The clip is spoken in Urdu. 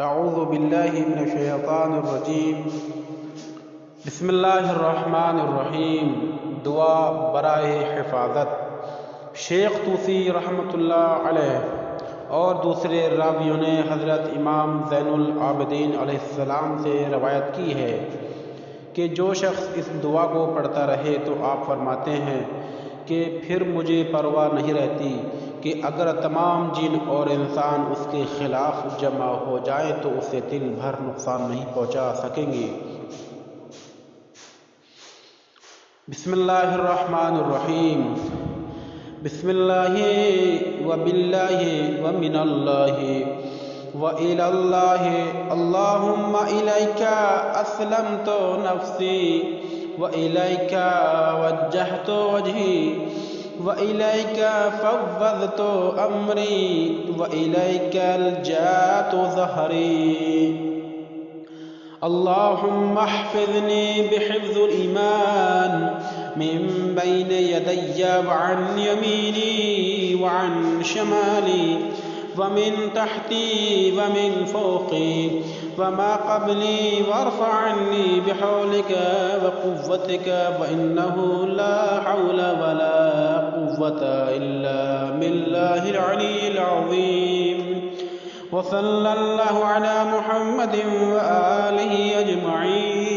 اعوذ باللہ من الشیطان الرجیم بسم اللہ الرحمن الرحیم۔ دعا برائے حفاظت۔ شیخ طوسی رحمۃ اللہ علیہ اور دوسرے راویوں نے حضرت امام زین العابدین علیہ السلام سے روایت کی ہے کہ جو شخص اس دعا کو پڑھتا رہے تو آپ فرماتے ہیں کہ پھر مجھے پرواہ نہیں رہتی کہ اگر تمام جن اور انسان اس کے خلاف جمع ہو جائیں تو اسے دل بھر نقصان نہیں پہنچا سکیں گے۔ بسم اللہ الرحمن الرحیم۔ بسم اللہ وباللہ ومن اللہ وإلى اللہ اللہم الیک اسلمت نفسی وإلیک وجہت وجہی وإلیک فوضت امری وإلیک الجأت ظہری اللہم احفظنی بحفظ الایمان من بین یدی وعن یمینی وعن شمالی ومن تحتی ومن فوقی وما قبلی وارفع عنی بحولک وقوتک فإنه لا حول ولا قوة إلا بالله العلي العظيم وصلى الله على محمد وآله أجمعين۔